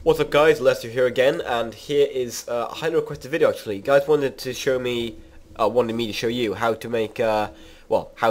What's up guys, Alessio here again, and here is a highly requested video actually. You guys wanted to show me, wanted me to show you how to make, how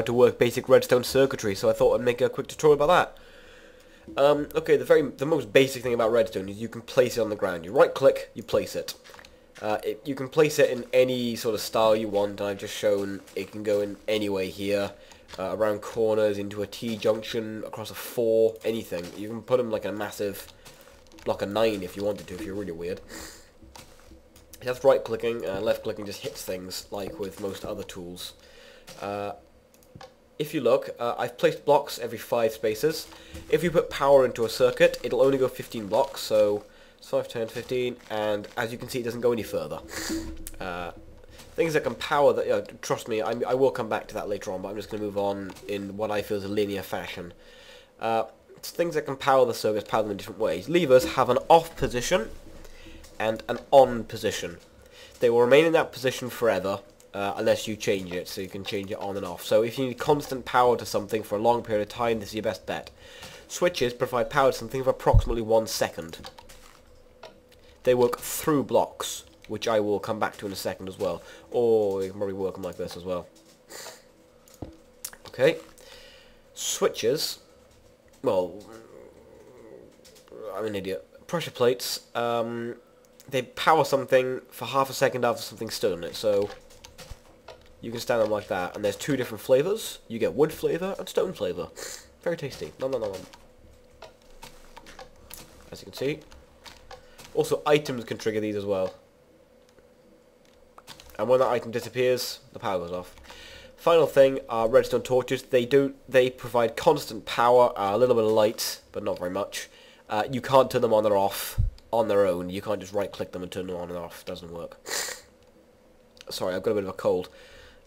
to work basic redstone circuitry, so I thought I'd make a quick tutorial about that. Okay, the most basic thing about redstone is you can place it on the ground. You right click, you place it. You can place it in any sort of style you want, and I've just shown it can go in any way here. Around corners, into a T-junction, across a 4, anything. You can put them like a massive block of 9 if you wanted to, if you're really weird. That's right clicking, left clicking just hits things like with most other tools. If you look, I've placed blocks every 5 spaces. If you put power into a circuit, it'll only go 15 blocks, so it's 5, 10, 15, and as you can see it doesn't go any further. Things that can power that, trust me, I will come back to that later on, but I'm just going to move on in what I feel is a linear fashion. Things that can power the circuits, power them in different ways. Levers have an off position and an on position. They will remain in that position forever unless you change it, so you can change it on and off. So if you need constant power to something for a long period of time, this is your best bet. Switches provide power to something for approximately 1 second. They work through blocks, which I will come back to in a second as well. Or you can probably work them like this as well. Okay. Switches, well, I'm an idiot. Pressure plates, they power something for half a second after something's stood on it, so you can stand them like that. And there's 2 different flavours. You get wood flavour and stone flavour. Very tasty. Nom nom nom nom. As you can see. Also, items can trigger these as well. And when that item disappears, the power goes off. Final thing are redstone torches. They provide constant power, a little bit of light, but not very much. You can't turn them on or off on their own. You can't just right click them and turn them on and off. It doesn't work. Sorry, I've got a bit of a cold.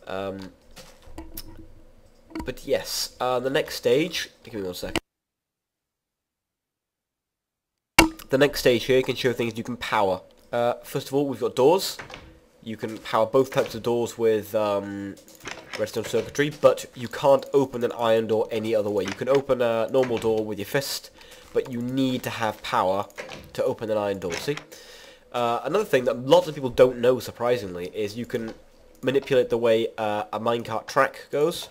But yes, the next stage, give me 1 second. The next stage here, you can show things you can power. First of all, we've got doors. You can power both types of doors with redstone circuitry, but you can't open an iron door any other way. You can open a normal door with your fist, but you need to have power to open an iron door, see? Another thing that lots of people don't know, surprisingly, is you can manipulate the way a minecart track goes,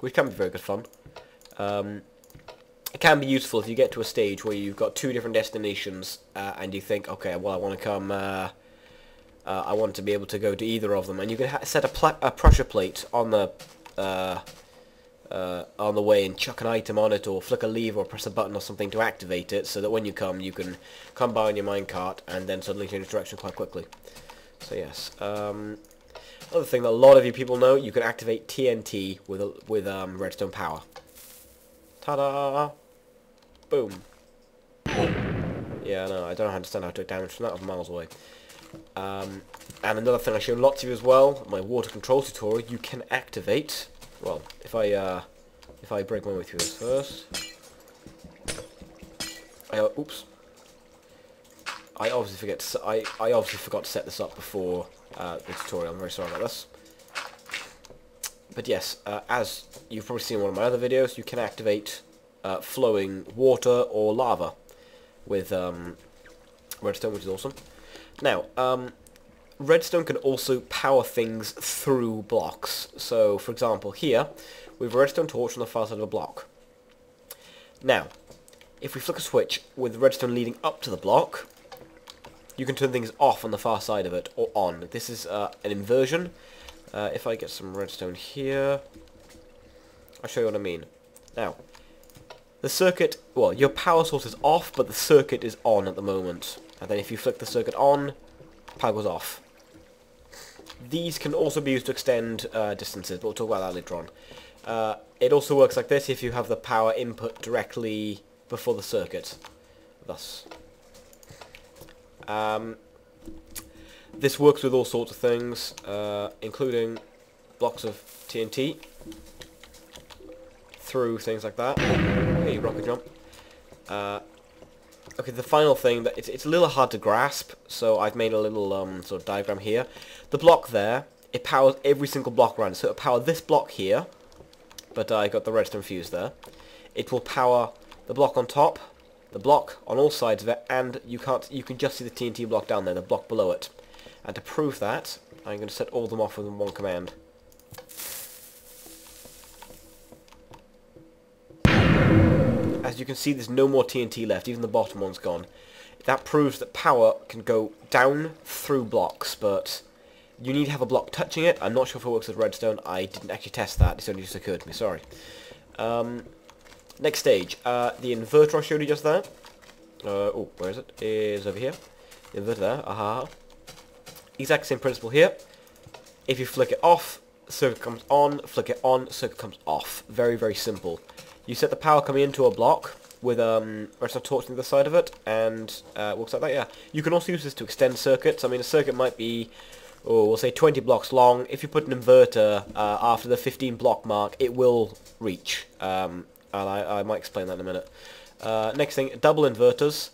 which can be very good fun. It can be useful if you get to a stage where you've got 2 different destinations, and you think, okay, well, I want to come... I want to be able to go to either of them, and you can set a pressure plate on the way and chuck an item on it, or flick a lever, or press a button or something to activate it, so that when you can come by on your minecart and then suddenly change direction quite quickly. So yes. Another thing that a lot of you people know, you can activate TNT with redstone power. Ta-da! Boom. Yeah, no, I don't understand how to take damage from that. I'm miles away. And another thing I showed lots of you as well, my water control tutorial, you can activate, well, if I break my way through this first, oops, I obviously forgot to set this up before the tutorial. I'm very sorry about this. But yes, as you've probably seen in one of my other videos, you can activate flowing water or lava with redstone, which is awesome. Now, redstone can also power things through blocks. So, for example, here, we have a redstone torch on the far side of a block. Now, if we flick a switch with redstone leading up to the block, you can turn things off on the far side of it, or on. This is an inversion. If I get some redstone here, I'll show you what I mean. Now, the circuit, well, your power source is off, but the circuit is on at the moment. And then if you flick the circuit on, power goes off. These can also be used to extend distances, but we'll talk about that later on. It also works like this if you have the power input directly before the circuit. Thus. This works with all sorts of things, including blocks of TNT, through things like that. Hey, rocket jump. Okay, the final thing, that it's a little hard to grasp, so I've made a little sort of diagram here. The block there, it powers every single block around it, so it'll power this block here, but I got the redstone fuse there. It will power the block on top, the block on all sides of it, and you can just see the TNT block down there, the block below it. And to prove that, I'm going to set all of them off with one command. As you can see, there's no more TNT left, even the bottom one's gone. That proves that power can go down through blocks, but you need to have a block touching it. I'm not sure if it works with redstone. I didn't actually test that. It's only just occurred to me, sorry. Next stage. The inverter I showed you just there. Oh, where is it? Is over here. The inverter there. Aha. Exact same principle here. If you flick it off, circuit comes on. Flick it on, circuit comes off. Very, very simple. You set the power coming into a block with redstone torch on the other side of it, and it works like that, yeah. You can also use this to extend circuits. I mean, a circuit might be, oh, we'll say 20 blocks long. If you put an inverter after the 15 block mark, it will reach. And I might explain that in a minute. Next thing, double inverters,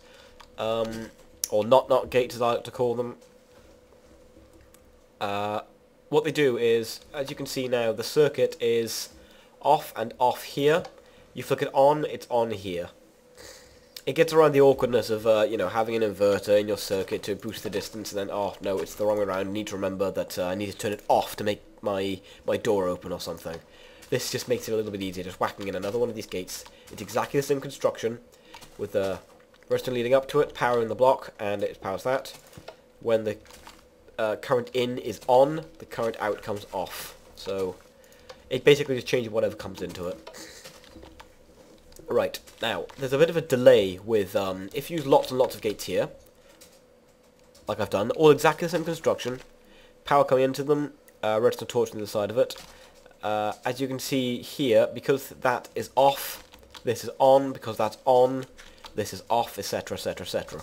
or not gates as I like to call them. What they do is, as you can see now, the circuit is off and off here. You flick it on, it's on here. It gets around the awkwardness of, you know, having an inverter in your circuit to boost the distance, and then, oh, no, it's the wrong way around. I need to remember that I need to turn it off to make my door open or something. This just makes it a little bit easier, just whacking in another one of these gates. It's exactly the same construction, with the redstone leading up to it, powering the block, and it powers that. When the current in is on, the current out comes off. So, it basically just changes whatever comes into it. Right, now, there's a bit of a delay with, if you use lots and lots of gates here, like I've done, all exactly the same construction, power coming into them, redstone torch on the side of it. As you can see here, because that is off, this is on, because that's on, this is off, etc, etc, etc.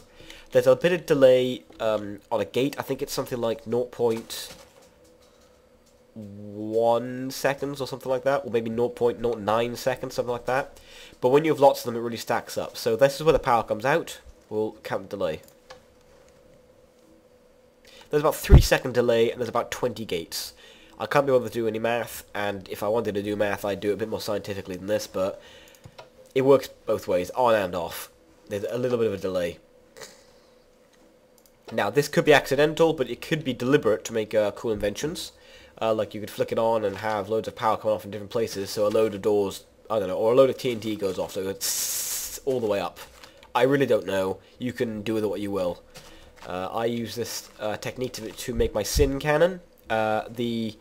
There's a bit of delay on a gate. I think it's something like 0.1 seconds or something like that, or maybe 0.09 seconds, something like that. But when you have lots of them, it really stacks up. So this is where the power comes out. We'll count the delay. There's about 3-second delay, and there's about 20 gates. I can't be able to do any math, and if I wanted to do math, I'd do it a bit more scientifically than this, but it works both ways, on and off. There's a little bit of a delay. Now, this could be accidental, but it could be deliberate to make cool inventions. Like you could flick it on and have loads of power coming off in different places, so a load of doors, I don't know, or a load of TNT goes off, so it goes all the way up. I really don't know. You can do with it what you will. I use this technique to make my sin cannon. The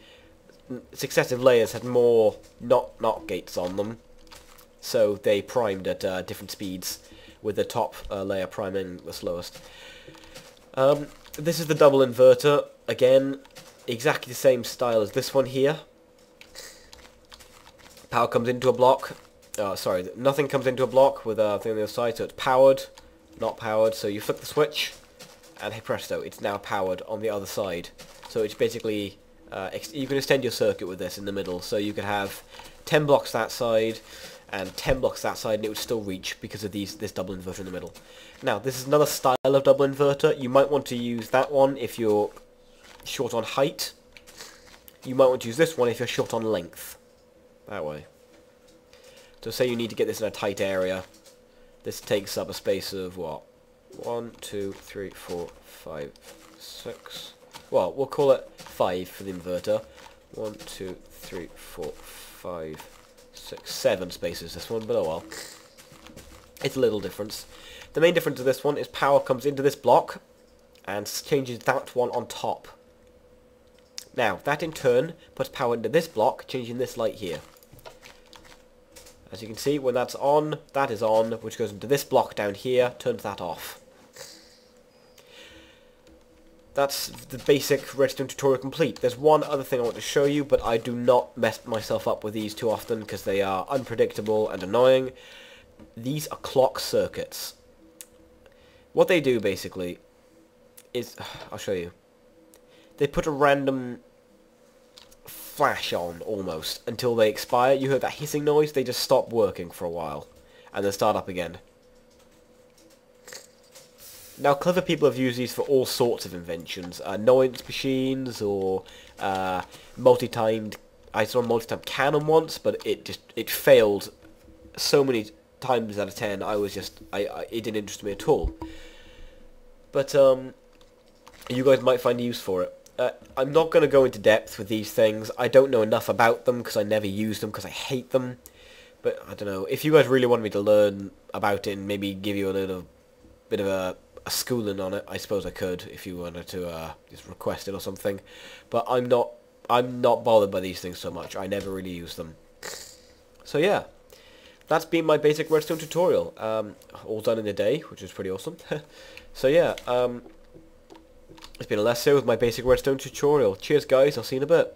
successive layers had more not gates on them, so they primed at different speeds, with the top layer priming the slowest. This is the double inverter, again, exactly the same style as this one here. Power comes into a block, sorry, nothing comes into a block with a thing on the other side, so it's powered, not powered, so you flip the switch, and hey presto, it's now powered on the other side. So it's basically, you can extend your circuit with this in the middle, so you could have 10 blocks that side, and 10 blocks that side, and it would still reach because of this double inverter in the middle. Now, this is another style of double inverter. You might want to use that one if you're short on height. You might want to use this one if you're short on length. That way. So say you need to get this in a tight area. This takes up a space of, what? 1, 2, 3, 4, 5, 6. Well, we'll call it 5 for the inverter. 1, 2, 3, 4, 5, 6, 7 spaces, this one, but oh well. It's a little difference. The main difference of this one is power comes into this block and changes that one on top. Now, that in turn puts power into this block, changing this light here. As you can see, when that's on, that is on, which goes into this block down here, turns that off. That's the basic redstone tutorial complete. There's one other thing I want to show you, but I do not mess myself up with these too often because they are unpredictable and annoying. These are clock circuits. What they do basically is, I'll show you. They put a random flash on almost until they expire. You heard that hissing noise, they just stop working for a while and then start up again. Now, clever people have used these for all sorts of inventions. Annoyance machines or multi-timed... I saw a multi-timed cannon once, but it failed so many times out of 10, it didn't interest me at all. But you guys might find use for it. I'm not going to go into depth with these things. I don't know enough about them because I never use them because I hate them. But I don't know, if you guys really want me to learn about it and maybe give you a little bit of a schooling on it, I suppose I could if you wanted to just request it or something. But I'm not bothered by these things so much. I never really use them. So yeah, that's been my basic redstone tutorial. All done in a day, which is pretty awesome. So yeah, it's been Alessio with my basic redstone tutorial. Cheers guys, I'll see you in a bit.